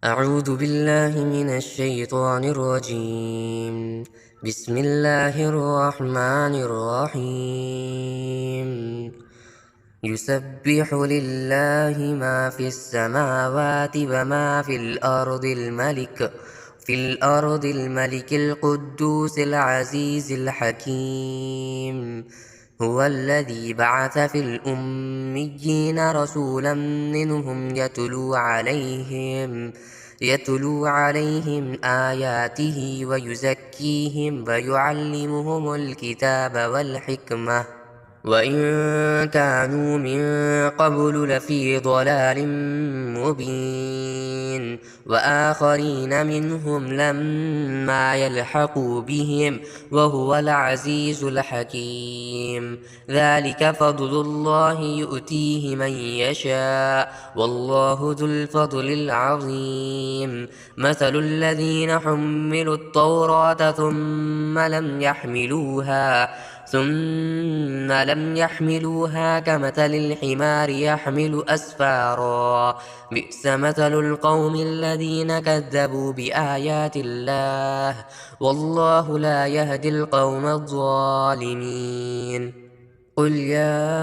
أعوذ بالله من الشيطان الرجيم. بسم الله الرحمن الرحيم. يسبح لله ما في السماوات وما في الأرض الملك القدوس العزيز الحكيم. هو الذي بعث في الأميين رسولا منهم يتلو عليهم آياته ويزكيهم ويعلمهم الكتاب والحكمة وإن كانوا من قبل لفي ضلال مبين وآخرين منهم لما يلحقوا بهم وهو العزيز الحكيم. ذلك فضل الله يؤتيه من يشاء والله ذو الفضل العظيم. مثل الذين حملوا التوراة ثم لم يحملوها كمثل الحمار يحمل أسفارا. بئس مثل القوم الذين كذبوا بآيات الله والله لا يهدي القوم الظالمين. قل يا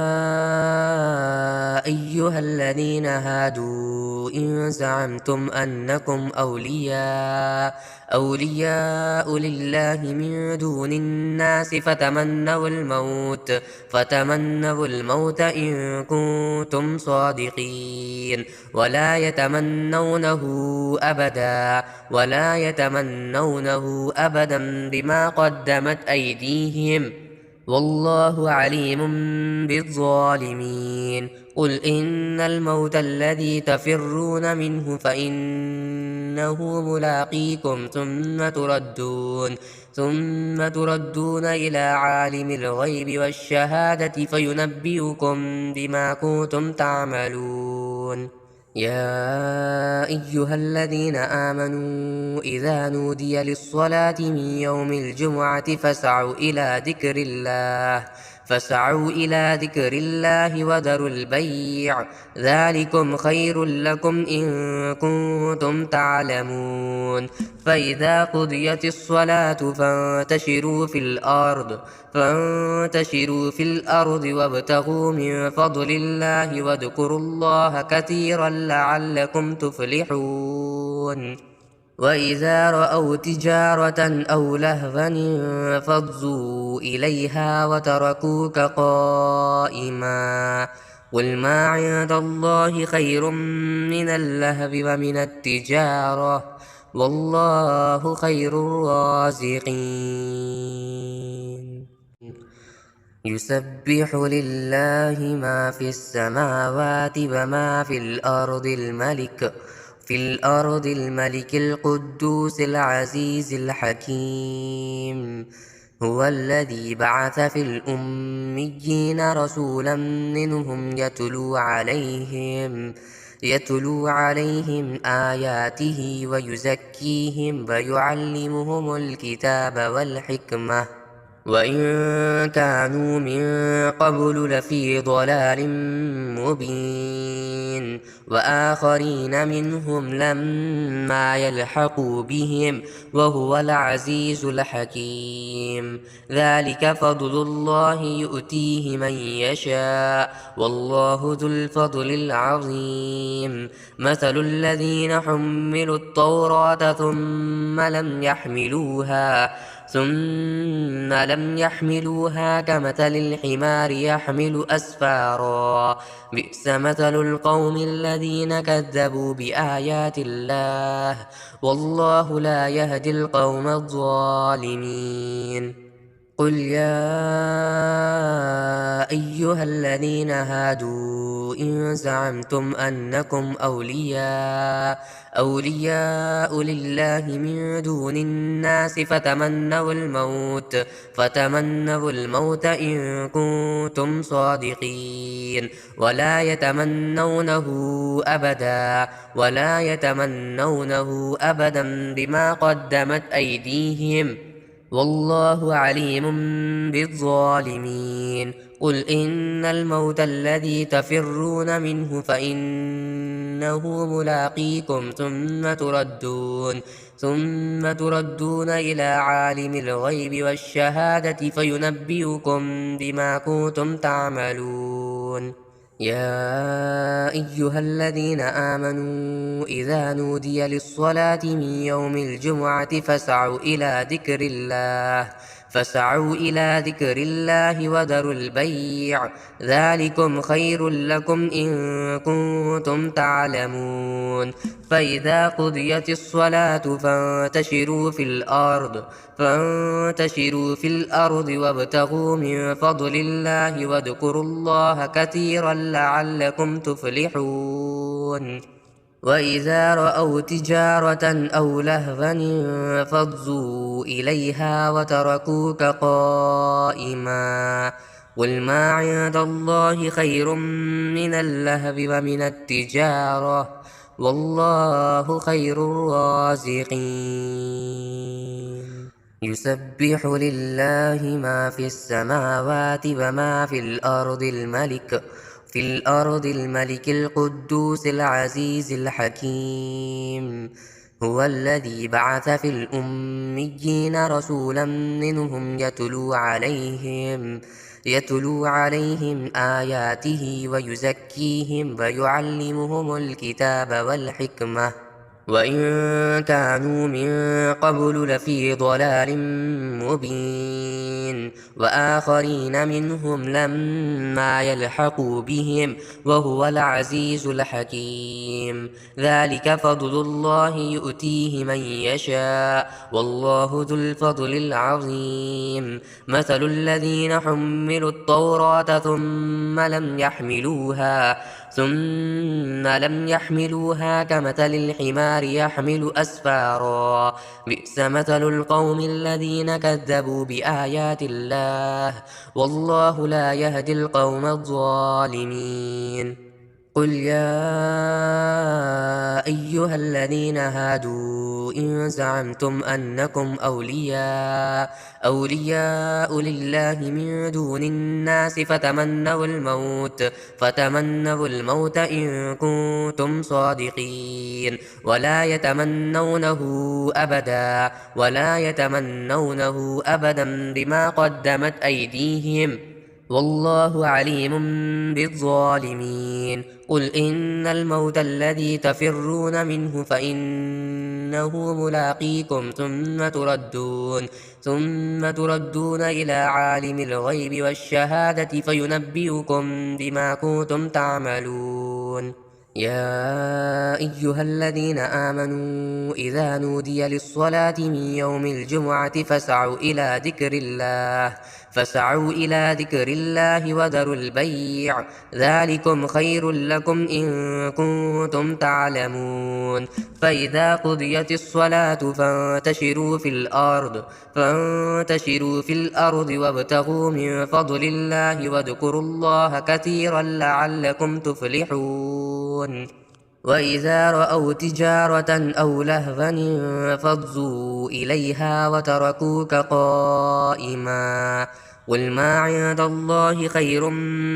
أيها الذين هادوا إن زعمتم أنكم أولياء لله من دون الناس فتمنوا الموت إن كنتم صادقين ولا يتمنونه أبدا بما قدمت أيديهم والله عليم بالظالمين. قل إن الموت الذي تفرون منه فإنه ملاقيكم ثم تردون إلى عالم الغيب والشهادة فينبئكم بما كنتم تعملون. يا أيها الذين آمنوا إذا نودي للصلاة من يوم الجمعة فاسعوا إلى ذكر الله وذروا البيع ذلكم خير لكم إن كنتم تعلمون. فإذا قضيت الصلاة فانتشروا في الأرض وابتغوا من فضل الله واذكروا الله كثيرا لعلكم تفلحون. وإذا رأوا تجارة أو لهوا انفضوا إليها وتركوك قائما. قل ما عند الله خير من اللهو ومن التجارة والله خير الرازقين. يسبح لله ما في السماوات وما في الأرض الملك القدوس العزيز الحكيم. هو الذي بعث في الأميين رسولا منهم يتلو عليهم آياته ويزكيهم ويعلمهم الكتاب والحكمة وإن كانوا من قبل لفي ضلال مبين وآخرين منهم لما يلحقوا بهم وهو العزيز الحكيم. ذلك فضل الله يؤتيه من يشاء والله ذو الفضل العظيم. مثل الذين حملوا التوراة ثم لم يحملوها كمثل الحمار يحمل أسفارا. بئس مثل القوم الذين كذبوا بآيات الله والله لا يهدي القوم الظالمين. قل يا أيها الذين هادوا إن زعمتم أنكم أولياء لله من دون الناس فتمنوا الموت إن كنتم صادقين ولا يتمنونه أبدا بما قدمت أيديهم والله عليم بالظالمين. قل إن الموت الذي تفرون منه فإنه فإنه ملاقيكم ثم تردون إلى عالم الغيب والشهادة فينبئكم بما كنتم تعملون. يا أيها الذين آمنوا إذا نودي للصلاة من يوم الجمعة فاسعوا إلى ذكر الله وذروا البيع ذلكم خير لكم إن كنتم تعلمون. فإذا قضيت الصلاة فانتشروا في الأرض وابتغوا من فضل الله واذكروا الله كثيرا لعلكم تفلحون. وإذا رأوا تجارة أو لهوا انفضوا إليها وتركوك قائما. قل ما عند الله خير من اللهو ومن التجارة والله خير الرازقين. يسبح لله ما في السماوات وما في الأرض الملك القدوس العزيز الحكيم. هو الذي بعث في الأميين رسولا منهم يتلو عليهم آياته ويزكيهم ويعلمهم الكتاب والحكمة وإن كانوا من قبل لفي ضلال مبين. وآخرين منهم لما يلحقوا بهم وهو العزيز الحكيم. ذلك فضل الله يؤتيه من يشاء والله ذو الفضل العظيم. مثل الذين حملوا التوراة ثم لم يحملوها كمثل الحمار يحمل أسفارا. بئس مثل القوم الذين كذبوا بآيات الله والله لا يهدي القوم الظالمين. قل يا أيها الذين هادوا إن زعمتم أنكم أولياء لله من دون الناس فتمنوا الموت إن كنتم صادقين ولا يتمنونه أبدا بما قدمت أيديهم والله عليم بالظالمين. قل إن الموت الذي تفرون منه فإنه ملاقيكم ثم تردون إلى عالم الغيب والشهادة فينبئكم بما كنتم تعملون. يا أيها الذين آمنوا إذا نودي للصلاة من يوم الجمعة فاسعوا إلى ذكر الله وذروا البيع ذلكم خير لكم إن كنتم تعلمون. فإذا قضيت الصلاة فانتشروا في الأرض وابتغوا من فضل الله واذكروا الله كثيرا لعلكم تفلحون. وإذا رأوا تجارة أو لهوا انفضوا إليها وتركوك قائما. قل ما عند الله خير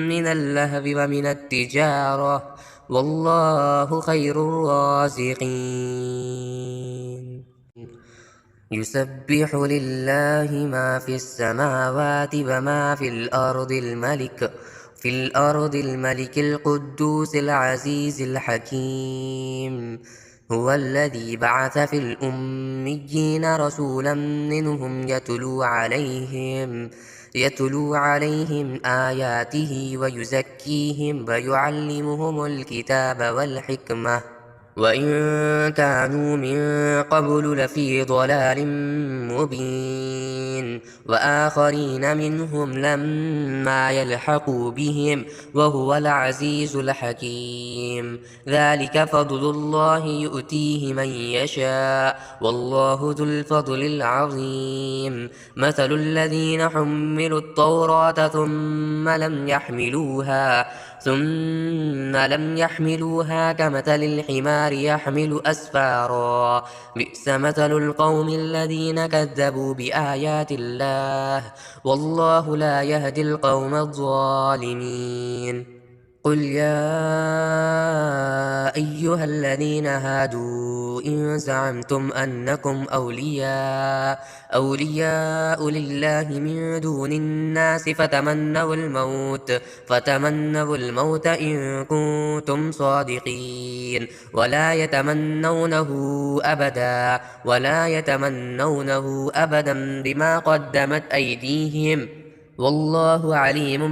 من اللهو ومن التجارة والله خير الرازقين. يسبح لله ما في السماوات وما في الأرض الملك القدوس العزيز الحكيم. هو الذي بعث في الأميين رسولا منهم يتلو عليهم آياته ويزكيهم ويعلمهم الكتاب والحكمة وإن كانوا من قبل لفي ضلال مبين. وآخرين منهم لما يلحقوا بهم وهو العزيز الحكيم. ذلك فضل الله يؤتيه من يشاء والله ذو الفضل العظيم. مثل الذين حملوا التوراة ثم لم يحملوها كمثل الحمار يحمل أسفارا. بئس مثل القوم الذين كذبوا بآيات الله والله لا يهدي القوم الظالمين. قل يا أيها الذين هادوا إن زعمتم أنكم أولياء لله من دون الناس فتمنوا الموت إن كنتم صادقين ولا يتمنونه أبدا بما قدمت أيديهم والله عليم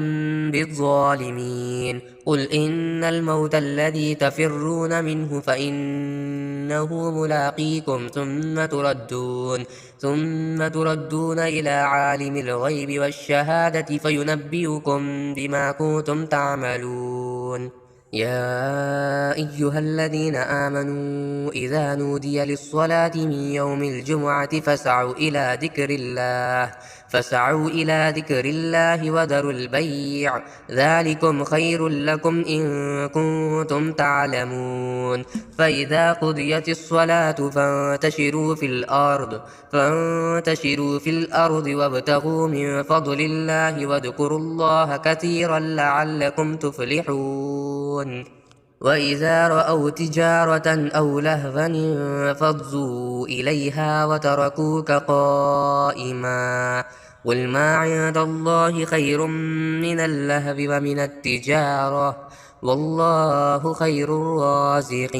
بالظالمين قل إن الموت الذي تفرون منه فإنه ملاقيكم ثم تردون إلى عالم الغيب والشهادة فينبئكم بما كنتم تعملون يا أيها الذين آمنوا إذا نودي للصلاة من يوم الجمعة فاسعوا إلى ذكر الله وذروا البيع ذلكم خير لكم إن كنتم تعلمون فإذا قضيت الصلاة فانتشروا في الأرض وابتغوا من فضل الله واذكروا الله كثيرا لعلكم تفلحون وإذا رأوا تجارة أو لهوا انفضوا إليها وتركوك قائما قل ما عند الله خير من اللهو ومن التجارة والله خير الرازقين